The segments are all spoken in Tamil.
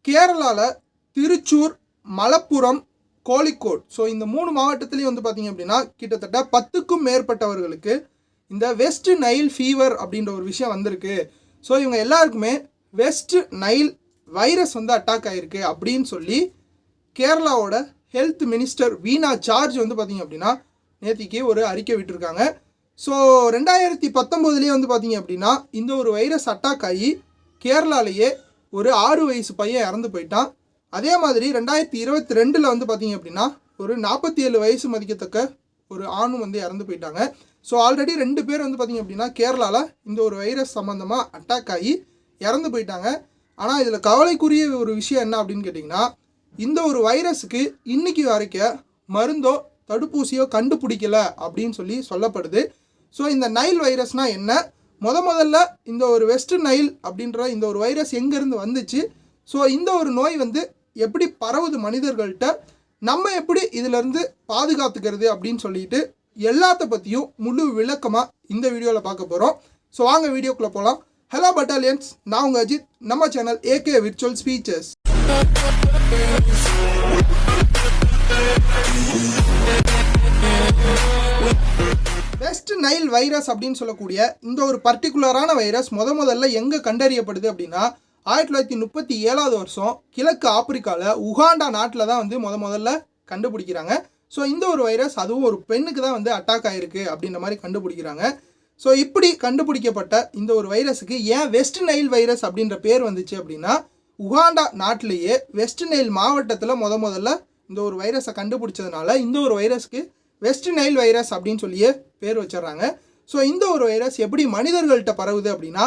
கேரளாவில் திருச்சூர், மலப்புரம், கோழிக்கோட், ஸோ இந்த 3 மாவட்டத்துலேயும் வந்து பார்த்திங்க அப்படின்னா கிட்டத்தட்ட 10க்கும் மேற்பட்டவர்களுக்கு இந்த வெஸ்ட் நைல் ஃபீவர் அப்படின்ற ஒரு விஷயம் வந்திருக்கு. ஸோ இவங்க எல்லாருக்குமே வெஸ்ட் நைல் வைரஸ் வந்து அட்டாக் ஆகிருக்கு அப்படின்னு சொல்லி கேரளாவோட ஹெல்த் மினிஸ்டர் வீணா ஜார்ஜ் வந்து பார்த்திங்க அப்படின்னா நேற்றுக்கு ஒரு அறிக்கை விட்டுருக்காங்க. ஸோ 2019 வந்து பார்த்திங்க அப்படின்னா இந்த ஒரு வைரஸ் அட்டாக் ஆகி கேரளாலேயே ஒரு 6 வயசு பையன் இறந்து போயிட்டான். அதே மாதிரி 2022 வந்து பார்த்திங்க அப்படின்னா ஒரு 47 வயசு மதிக்கத்தக்க ஒரு ஆணும் வந்து இறந்து போயிட்டாங்க. ஸோ ஆல்ரெடி 2 பேர் வந்து பார்த்திங்க அப்படின்னா கேரளாவில் இந்த ஒரு வைரஸ் சம்மந்தமாக அட்டாக் ஆகி இறந்து போயிட்டாங்க. ஆனால் இதில் கவலைக்குரிய ஒரு விஷயம் என்ன அப்படின்னு கேட்டிங்கன்னா, இந்த ஒரு வைரஸுக்கு இன்றைக்கி வரைக்கும் மருந்தோ தடுப்பூசியோ கண்டுபிடிக்கல அப்படின்னு சொல்லி சொல்லப்படுது. ஸோ இந்த நைல் வைரஸ்னால் என்ன, முதல்ல இந்த ஒரு வெஸ்ட் நைல் அப்படின்ற இந்த ஒரு வைரஸ் எங்கேருந்து வந்துச்சு, ஸோ இந்த ஒரு நோய் வந்து எப்படி பரவுது மனிதர்கள்ட்ட, நம்ம எப்படி இதிலேருந்து பாதுகாத்துக்கிறது அப்படின்னு சொல்லிட்டு எல்லாத்த பற்றியும் முழு விளக்கமாக இந்த வீடியோவில் பார்க்க போகிறோம். ஸோ வாங்க வீடியோக்குள்ளே போகலாம். ஹலோ பட்டாலியன்ஸ், நான் உங்கள் அஜித். நம்ம channel AK virtual speeches. West Nile virus அப்படின்னு சொல்லக்கூடிய இந்த ஒரு பர்டிகுலரான வைரஸ் முதல்ல எங்கே கண்டறியப்படுது அப்படின்னா 1937 வருஷம் கிழக்கு ஆப்பிரிக்காவில் உகாண்டா நாட்டில் தான் வந்து முதல்ல கண்டுபிடிக்கிறாங்க. ஸோ இந்த ஒரு வைரஸ் அதுவும் ஒரு பெண்ணுக்கு தான் வந்து அட்டாக் ஆகிருக்கு அப்படின்ற மாதிரி கண்டுபிடிக்கிறாங்க. ஸோ இப்படி கண்டுபிடிக்கப்பட்ட இந்த ஒரு வைரஸுக்கு ஏன் வெஸ்ட் நைல் வைரஸ் அப்படின்ற பேர் வந்துச்சு அப்படின்னா, உகாண்டா நாட்டிலேயே வெஸ்ட் நைல் மாவட்டத்தில் முதல்ல இந்த ஒரு வைரஸை கண்டுபிடிச்சதுனால இந்த ஒரு வைரஸ்க்கு வெஸ்ட் நைல் வைரஸ் அப்படின்னு சொல்லியே பேர் வச்சிடறாங்க. ஸோ இந்த ஒரு வைரஸ் எப்படி மனிதர்கள்ட்ட பரவுது அப்படின்னா,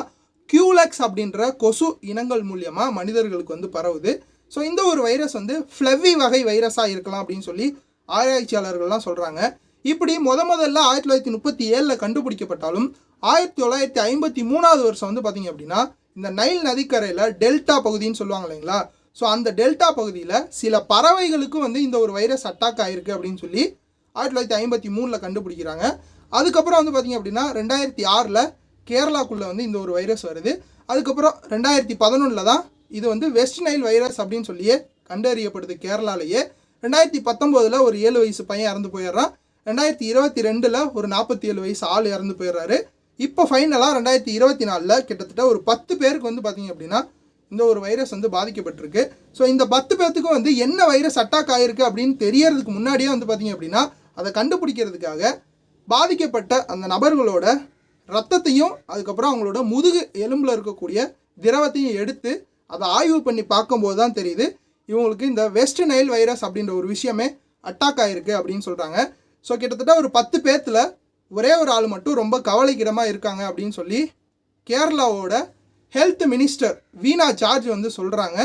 கியூலெக்ஸ் அப்படின்ற கொசு இனங்கள் மூலியமாக மனிதர்களுக்கு வந்து பரவுது. ஸோ இந்த ஒரு வைரஸ் வந்து ஃப்ளவி வகை வைரஸாக இருக்கலாம் அப்படின்னு சொல்லி ஆராய்ச்சியாளர்கள்லாம் சொல்கிறாங்க. இப்படி முதல்ல 1937 கண்டுபிடிக்கப்பட்டாலும் 1953 வருஷம் வந்து பார்த்திங்க அப்படின்னா இந்த நைல் நதிக்கரையில் டெல்டா பகுதின்னு சொல்லுவாங்க இல்லைங்களா, ஸோ அந்த டெல்டா பகுதியில் சில பறவைகளுக்கும் வந்து இந்த ஒரு வைரஸ் அட்டாக் ஆகிருக்கு அப்படின்னு சொல்லி 1953 கண்டுபிடிக்கிறாங்க. அதுக்கப்புறம் வந்து பார்த்திங்க அப்படின்னா 2006 கேரளாக்குள்ளே வந்து இந்த ஒரு வைரஸ் வருது. அதுக்கப்புறம் 2011 தான் இது வந்து வெஸ்ட் நைல் வைரஸ் அப்படின்னு சொல்லியே கண்டறியப்படுது கேரளாலேயே. 2019 ஒரு 7 வயசு பையன் இறந்து போயிடுறான். 2022 ஒரு 47 வயசு ஆள் இறந்து போயிடுறாரு. இப்போ ஃபைனலாக 2024 கிட்டத்தட்ட ஒரு 10 பேருக்கு வந்து பார்த்திங்க அப்படின்னா இந்த ஒரு வைரஸ் வந்து பாதிக்கப்பட்டிருக்கு. ஸோ இந்த 10 பேர்த்துக்கும் வந்து என்ன வைரஸ் அட்டாக் ஆகிருக்கு அப்படின்னு தெரியறதுக்கு முன்னாடியே வந்து பார்த்திங்க அப்படின்னா அதை கண்டுபிடிக்கிறதுக்காக பாதிக்கப்பட்ட அந்த நபர்களோட ரத்தத்தையும் அதுக்கப்புறம் அவங்களோட முதுகு எலும்பில் இருக்கக்கூடிய திரவத்தையும் எடுத்து அதை ஆய்வு பண்ணி பார்க்கும்போது தான் தெரியுது இவங்களுக்கு இந்த வெஸ்ட் நைல் வைரஸ் அப்படின்ற ஒரு விஷயமே அட்டாக் ஆகிருக்கு அப்படின்னு சொல்கிறாங்க. ஸோ கிட்டத்தட்ட ஒரு 10 பேர்த்தில் ஒரே ஒரு ஆள் மட்டும் ரொம்ப கவலைக்கிடமாக இருக்காங்க அப்படின்னு சொல்லி கேரளாவோட ஹெல்த் மினிஸ்டர் வீணா ஜார்ஜ் வந்து சொல்கிறாங்க.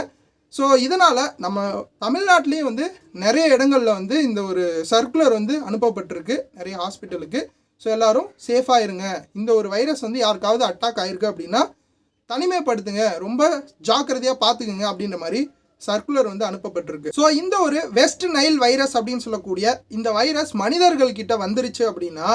ஸோ இதனால் நம்ம தமிழ்நாட்டிலையும் வந்து நிறைய இடங்களில் வந்து இந்த ஒரு சர்க்குலர் வந்து அனுப்பப்பட்டிருக்கு நிறைய ஹாஸ்பிட்டலுக்கு. ஸோ எல்லோரும் சேஃபாக இருங்க, இந்த ஒரு வைரஸ் வந்து யாருக்காவது அட்டாக் ஆகிருக்கு அப்படின்னா தனிமைப்படுத்துங்க, ரொம்ப ஜாக்கிரதையாக பார்த்துக்குங்க அப்படின்ற மாதிரி சர்க்குலர் வந்து அனுப்பப்பட்டிருக்கு. ஸோ இந்த ஒரு வெஸ்ட் நைல் வைரஸ் அப்படின்னு சொல்லக்கூடிய இந்த வைரஸ் மனிதர்கள்கிட்ட வந்துருச்சு அப்படின்னா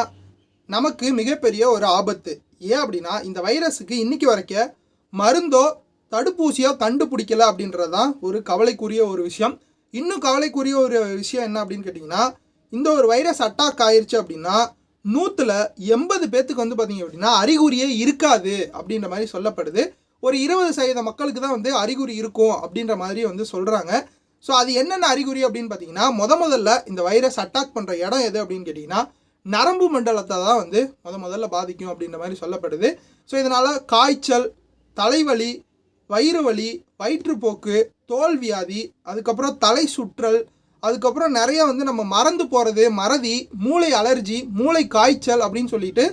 நமக்கு மிகப்பெரிய ஒரு ஆபத்து. ஏன் அப்படின்னா இந்த வைரஸுக்கு இன்றைக்கி வரைக்கும் மருந்தோ தடுப்பூசியோ கண்டுபிடிக்கல அப்படின்றது தான் ஒரு கவலைக்குரிய ஒரு விஷயம். இன்னும் கவலைக்குரிய ஒரு விஷயம் என்ன அப்படின்னு கேட்டிங்கன்னா, இந்த ஒரு வைரஸ் அட்டாக் ஆயிடுச்சு அப்படின்னா 180 பேர்த்துக்கு வந்து பார்த்திங்க அப்படின்னா அறிகுறியே இருக்காது அப்படின்ற மாதிரி சொல்லப்படுது. ஒரு 20% மக்களுக்கு தான் வந்து அறிகுறி இருக்கும் அப்படின்ற மாதிரி வந்து சொல்கிறாங்க. ஸோ அது என்னென்ன அறிகுறி அப்படின்னு பார்த்தீங்கன்னா, முதல்ல இந்த வைரஸ் அட்டாக் பண்ணுற இடம் எது அப்படின்னு கேட்டிங்கன்னா நரம்பு மண்டலத்தை தான் வந்து முதல்ல பாதிக்கும் அப்படின்ற மாதிரி சொல்லப்படுது. ஸோ இதனால் காய்ச்சல், தலைவலி, வயிறு வலி, வயிற்றுப்போக்கு, தோல்வியாதி, அதுக்கப்புறம் தலை சுற்றல், அதுக்கப்புறம் நிறைய வந்து நம்ம மறந்து போகிறது, மறதி, மூளை அலர்ஜி, மூளை காய்ச்சல் அப்படின்னு சொல்லிட்டு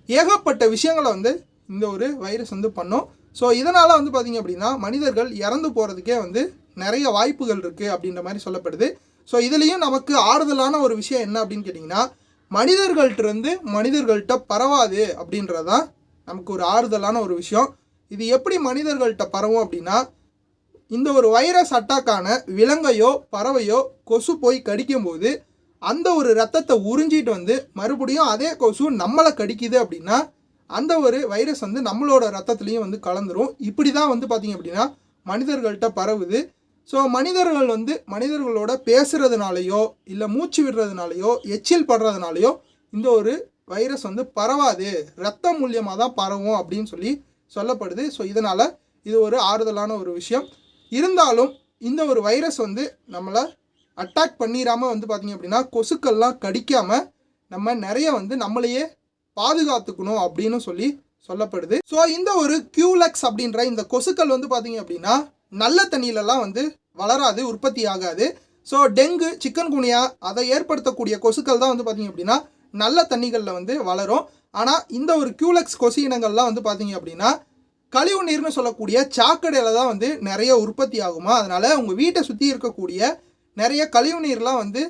ஏகப்பட்ட விஷயங்களை வந்து இந்த ஒரு வைரஸ் வந்து பண்ணும். ஸோ இதனால் வந்து பார்த்திங்க அப்படின்னா மனிதர்கள் இறந்து போகிறதுக்கே வந்து நிறைய வாய்ப்புகள் இருக்குது அப்படின்ற மாதிரி சொல்லப்படுது. ஸோ இதுலேயும் நமக்கு ஆறுதலான ஒரு விஷயம் என்ன அப்படின்னு கேட்டிங்கன்னா, மனிதர்கள்ட்டிருந்து மனிதர்கள்ட்ட பரவாது அப்படின்றது தான் நமக்கு ஒரு ஆறுதலான ஒரு விஷயம். இது எப்படி மனிதர்கள்ட்ட பரவும் அப்படின்னா, இந்த ஒரு வைரஸ் அட்டாக்கான விலங்கையோ பறவையோ கொசு போய் கடிக்கும்போது அந்த ஒரு ரத்தத்தை உறிஞ்சிட்டு வந்து மறுபடியும் அதே கொசு நம்மளை கடிக்குது அப்படின்னா அந்த ஒரு வைரஸ் வந்து நம்மளோட ரத்தத்துலேயும் வந்து கலந்துரும். இப்படி தான் வந்து பார்த்திங்க அப்படின்னா மனிதர்கள்ட்ட பரவுது. ஸோ மனிதர்கள் வந்து மனிதர்களோட பேசுகிறதுனாலையோ இல்லை மூச்சு விடுறதுனாலையோ எச்சில் படுறதுனாலையோ இந்த ஒரு வைரஸ் வந்து பரவாது, ரத்தம் மூலியமாக தான் பரவும் அப்படின்னு சொல்லப்படுது. ஸோ இதனால் இது ஒரு ஆறுதலான ஒரு விஷயம். இருந்தாலும் இந்த ஒரு வைரஸ் வந்து நம்மளை அட்டாக் பண்ணிடாமல் வந்து பார்த்திங்க அப்படின்னா கொசுக்கள்லாம் கடிக்காமல் நம்ம நிறைய வந்து நம்மளையே பாதுகாத்துக்கணும் அப்படின்னு சொல்லப்படுது. ஸோ இந்த ஒரு கியூலெக்ஸ் அப்படின்ற இந்த கொசுக்கள் வந்து பார்த்திங்க அப்படின்னா நல்ல தண்ணியிலலாம் வந்து வளராது, உற்பத்தி ஆகாது. ஸோ டெங்கு, சிக்கன் குனியா அதை ஏற்படுத்தக்கூடிய கொசுக்கள் தான் வந்து பார்த்திங்க அப்படின்னா நல்ல தண்ணிகளில் வந்து வளரும். ஆனால் இந்த ஒரு கியூலெக்ஸ் கொசு இனங்கள்லாம் வந்து பார்த்திங்க அப்படின்னா கழிவு நீர்னு சொல்லக்கூடிய சாக்கடையில் தான் வந்து நிறைய உற்பத்தி ஆகுமா. அதனால் உங்கள் வீட்டை சுற்றி இருக்கக்கூடிய நிறைய கழிவு நீர்லாம் வந்து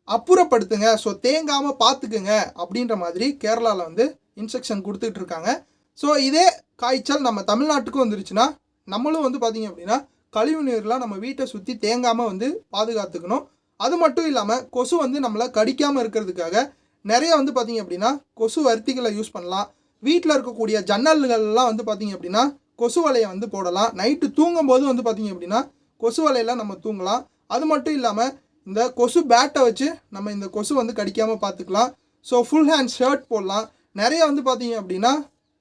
அப்புறப்படுத்துங்க, ஸோ தேங்காமல் பார்த்துக்குங்க அப்படின்ற மாதிரி கேரளாவில் வந்து இன்ஸ்ட்ரக்ஷன் கொடுத்துட்டு இருக்காங்க. ஸோ இதே காய்ச்சல் நம்ம தமிழ்நாட்டுக்கும் வந்துருச்சுன்னா நம்மளும் வந்து பார்த்திங்க அப்படின்னா கழிவு நீர்லாம் நம்ம வீட்டை சுற்றி தேங்காமல் வந்து பாதுகாத்துக்கணும். அது மட்டும் இல்லாமல் கொசு வந்து நம்மளை கடிக்காமல் இருக்கிறதுக்காக நிறைய வந்து பார்த்திங்க அப்படின்னா கொசு வர்த்திகளை யூஸ் பண்ணலாம். வீட்டில் இருக்கக்கூடிய ஜன்னல்கள்லாம் வந்து பார்த்திங்க அப்படின்னா கொசு வலையை வந்து போடலாம். நைட்டு தூங்கும்போது வந்து பார்த்திங்க அப்படின்னா கொசு வலையெல்லாம் நம்ம தூங்கலாம். அது மட்டும் இல்லாமல் இந்த கொசு பேட்டை வச்சு நம்ம இந்த கொசு வந்து கடிக்காமல் பார்த்துக்கலாம். ஸோ ஃபுல் ஹேண்ட் ஷர்ட் போடலாம். நிறைய வந்து பார்த்திங்க அப்படின்னா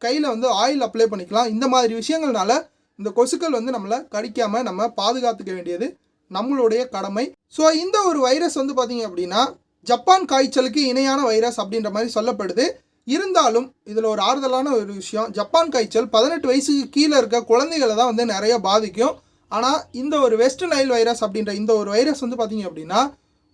கையில் வந்து ஆயில் அப்ளை பண்ணிக்கலாம். இந்த மாதிரி விஷயங்கள்னால இந்த கொசுக்கள் வந்து நம்மளை கடிக்காமல் நம்ம பாதுகாத்துக்க வேண்டியது நம்மளுடைய கடமை. ஸோ இந்த ஒரு வைரஸ் வந்து பார்த்திங்க அப்படின்னா ஜப்பான் காய்ச்சலுக்கு இணையான வைரஸ் அப்படின்ற மாதிரி சொல்லப்படுது. இருந்தாலும் இதில் ஒரு ஆறுதலான ஒரு விஷயம், ஜப்பான் காய்ச்சல் 18 வயசுக்கு கீழே இருக்க குழந்தைகளை தான் வந்து நிறைய பாதிக்கும். ஆனால் இந்த ஒரு வெஸ்ட் நைல் வைரஸ் அப்படின்ற இந்த ஒரு வைரஸ் வந்து பார்த்திங்க அப்படின்னா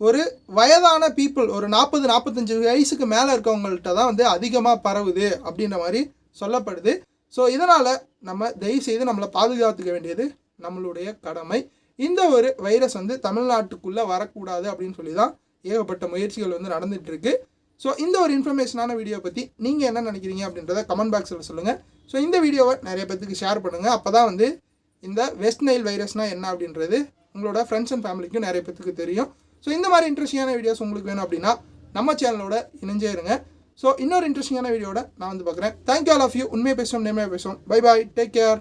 ஒரு வயதான பீப்புள், ஒரு 40-45 வயசுக்கு மேலே இருக்கவங்கள்ட்ட தான் வந்து அதிகமாக பரவுது அப்படின்ற மாதிரி சொல்லப்படுது. ஸோ இதனால் நம்ம தயவுசெய்து நம்மளை பாதுகாத்துக்க வேண்டியது நம்மளுடைய கடமை. இந்த ஒரு வைரஸ் வந்து தமிழ்நாட்டுக்குள்ளே வரக்கூடாது அப்படின்னு சொல்லி தான் ஏகப்பட்ட முயற்சிகள் வந்து நடந்துகிட்ருக்கு. ஸோ இந்த ஒரு இன்ஃபர்மேஷனான வீடியோ பற்றி நீங்கள் என்ன நினைக்கிறீங்க அப்படின்றத கமெண்ட் பாக்ஸில் சொல்லுங்கள். ஸோ இந்த வீடியோவை நிறைய பேருக்கு ஷேர் பண்ணுங்கள். அப்போ தான் வந்து இந்த வெஸ்ட் நைல் வைரஸ்னால் என்ன அப்படின்றது உங்களோட ஃப்ரெண்ட்ஸ் அண்ட் ஃபேமிலிக்கும் நிறைய பேருக்கு தெரியும். ஸோ இந்த மாதிரி இன்ட்ரெஸ்டிங்கான வீடியோஸ் உங்களுக்கு வேணும் அப்படின்னா நம்ம சேனலோட இணைஞ்சே இருங்க. ஸோ இன்னொரு இன்ட்ரெஸ்டிங்கான வீடியோட நான் வந்து பார்க்குறேன். Thank you all of you. உண்மையை பேசுவோம், நேர்மையாக பேசுவோம். Bye bye, take care.